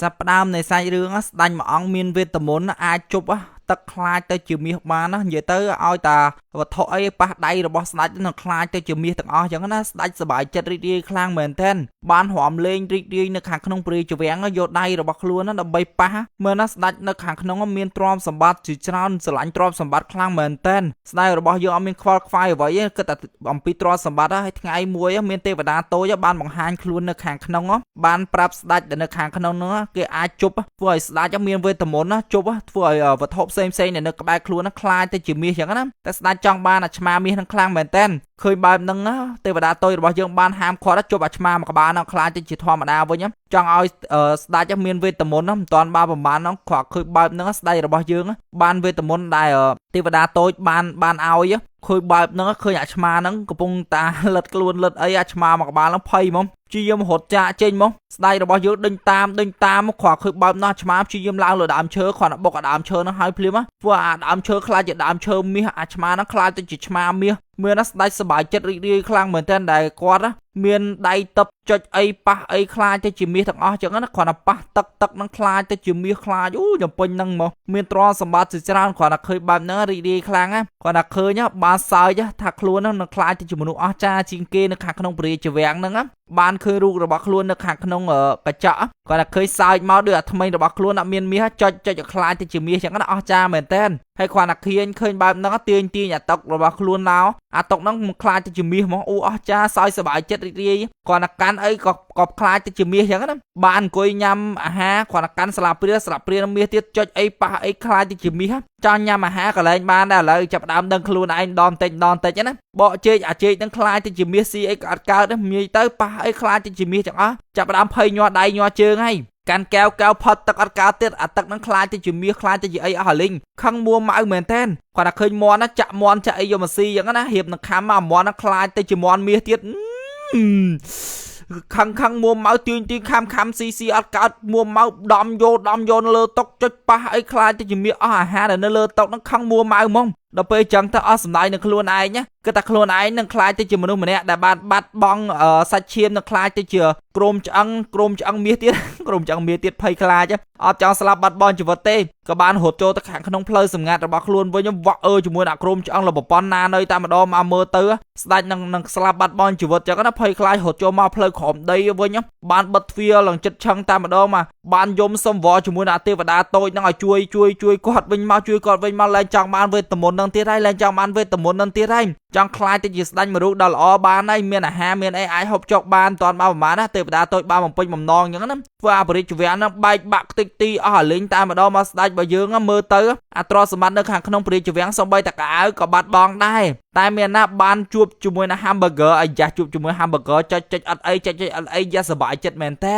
Sắp đam này sai rương á, đành mà ông miên về tầm muốn ai chụp á, tất khai tới chiều miết bán á, vậy tới oi ta và thôi bắt đây rồi boss đạch nó khai tới chiều miết tầng oi chẳng nó đạch sờ bài chất đi khang mền tên ban hòm lên đi nó khang không pri cho vén nó vô đây rồi bọc luôn nó bay pa mà nó đạch nó khang không có miên trom sầm bát chỉ tròn sờ lạnh trom sầm bát khang mền tên đây rồi boss vô ông miên khoai vậy cái ta ông pi trom sầm bát á ngày muối á miên tê và đa tối á ban bằng hai luôn nó khang không á ban prap đạch để nó khang không nữa cái ai chụp á vừa đạch cho miên về tầm muốn á chụp á vừa vật hộp xem này nó các bài luôn nó khai tới chiều miết chẳng áแต่ស្ដេចចង់បានអាឆ្មាមាសនឹងខ្លាំងមែនតើឃើញបែបហ្នឹងទេវតាតូចរបស់យើងបានហាមឃាត់ជប់អាឆ្មាមកក្បាលនឹងខ្លាចទៅជាធម្មតាវិញចង់ឲ្យស្ដេចមានវេទមន្តមិនតាន់បានប្រមាណហ្នឹងគ្រាន់ឃើញបែបហ្នឹងស្ដេចរបស់យើងបានវេទមន្តដែលទេវតាតូចបានឲ្យឃើញបែបហ្នឹងឃើញអាឆ្មាហ្នឹងកំពុងតាលិតខ្លួនលិតអីអាឆ្មាមកក្បាលហ្នឹងភ័យហ្មងព្យាយាមរត់ចាក់ចេញមកស្ដេចរបស់យើងដេញតាមគ្រាន់ឃើញបែបហ្នឹងឆ្មាព្យាយាមឡើងលើដើមឈើគ្រាន់តែបុកអាដើមឈើហ្នឹងហើយភ្លាមធ្វើអាដើមឈើខ្លាចជាដើមឈើមាសអាឆ្មាហ្នឹងខ្លាចទៅជាឆ្មាមាសមានស្ដេចសប្បាយចិត្តរីករាយខ្លាំងមែនទែនដែលគាត់មានដៃតឹបចុចអីប៉ះអីខ្លាចទៅជាមាសទាំងអស់ចឹងណាគ្រាន់តែប៉ះទឹកនឹងខ្លាចទៅជាមាសខ្លាចអូចំពេញហ្នឹងមកមានទ្រព្យសម្បត្តិជាច្រើនគ្រាន់តែឃើញបែបហ្នឹងរីករាយខ្លាំងណាគ្រាន់តែឃើញបានសើចថាខ្លួនហ្នឹងនឹងខ្លាចទៅជាមនុស្សអស្ចារ្យជាងគេនៅខាងក្នុងព្រះរាជវាំងហ្នឹងបានឃើញរូបរបស់ខ្លួននៅខាងក្នុងកញ្ចក់គាត់តែឃើញសើចមកដូចអាថ្មីរបស់ខ្លួនអត់មានមាសចុចឲ្យខ្លាចទៅជាមាសចឹងណាអស្ចារ្យមែនតើហើយគាត់តែឃើញបែបហ្នឹងទាញអាតុករបស់ខ្លួនឡោអាតុកហ្នឹងមិនខ្លាចទៅជាមាសហ្មងអូអស្ចារ្យសើចសប្បាយចិត្តរីករាយគាត់តែកាន់អីក៏ខ្លាចទៅជាមាសចឹងណាបានអង្គុយញ៉ាំអាហារគាត់តែកាន់ស្លាបព្រាមាសទៀតចុចអីប៉ះអីខ្លាចទៅជាមាសចង់ញ៉ាំអាហារកន្លែងបានដែរឥឡូវចាប់ដើមដឹងខ្លួនឯងដងតិចណាបកចេកអាចេកហ្នឹងខ្លាចទៅជាមាសស៊ីអីក៏អត់កើតងាយទៅប៉ះអីខ្លាចទៅជាមាសទាំងអស់ចាប់ដើមភ័យញ័រដៃញ័រជើងហើយកាន់កែវផុតទឹកអត់កើតទៀតអាទឹកហ្នឹងខ្លាចទៅជាមាសខ្លាចទៅជាអីអស់ហលីងខឹងមួម៉ៅមែនតើគាត់តែឃើញមន់ចាក់មន់ចាក់អីយកមកស៊ីចឹងណារៀបនឹងខំមកមន់ហ្នឹងខ្លាចទៅជាមន់មាសទៀតខឹងមួម៉ៅទាញខំស៊ីអត់កើតមួម៉ៅដំយកលើតុកចុចប៉ះអីខ្លាចទៅជាមាសអស់អាហារដែលនៅលើតុកហ្នឹងខឹងមួម៉ៅហ្មងដល់ពេលចឹងទៅអស់សម្ដាយនឹងខ្លួនឯងគឺតែខ្លួនឯងនឹងខ្លាចទៅជាមនុស្សម្នាក់ដែលបានបាត់បង់សាច់ឈាមនឹងខ្លាចទៅជាក្រមឆ្អឹងមាសទៀតភ័យខ្លាចអត់ចង់ស្លាប់បាត់បង់ជីវិតទេក៏បានរត់ចូលទៅខាងក្នុងផ្លូវសម្ងាត់របស់ខ្លួនវិញវក់ជាមួយនឹងក្រមឆ្អឹងលបប៉ុណ្ណានៅតែម្ដងមកមើលទៅស្ដេចនឹងស្លាប់បាត់បង់ជីវិតចឹងណាភ័យខ្លាចរត់ចូលមកផ្លូវក្រោមដីវិញបានបិទទ្វារឡើងចិត្តឆឹងតែម្ដងមកបានយំសំវរជាមួយនឹងទេវតាតូចនឹងឲ្យជួយគាត់វិញមកឡើងចង់បានវេទមន្តនឹងទៀតហើយចង់ខ្លាចទៅជាស្ដេចមរុដ៏ល្អបានហើយមានអាហារមានអីអាចហូបចុកបានតាន់មកប្រហែលណាទេវតាតូចបានបំពេញបំណងអញ្ចឹងណាធ្វើអាបរិជ្ជវាំងនឹងបែកបាក់ខ្ទេចទីអស់អាលេងតែម្ដងមកស្ដេចរបស់យើងមើលទៅអាទ្រព្យសម្បត្តិនៅខាងក្នុងបរិជ្ជវាំងសំបីតកៅក៏បាត់បង់ដែរតែមានណាបានជួបជាមួយនឹង hamburger អាយ៉ាជួបជាមួយ hamburger ចុចអត់អីយ៉ាសប្បាយចិត្តមែនតើ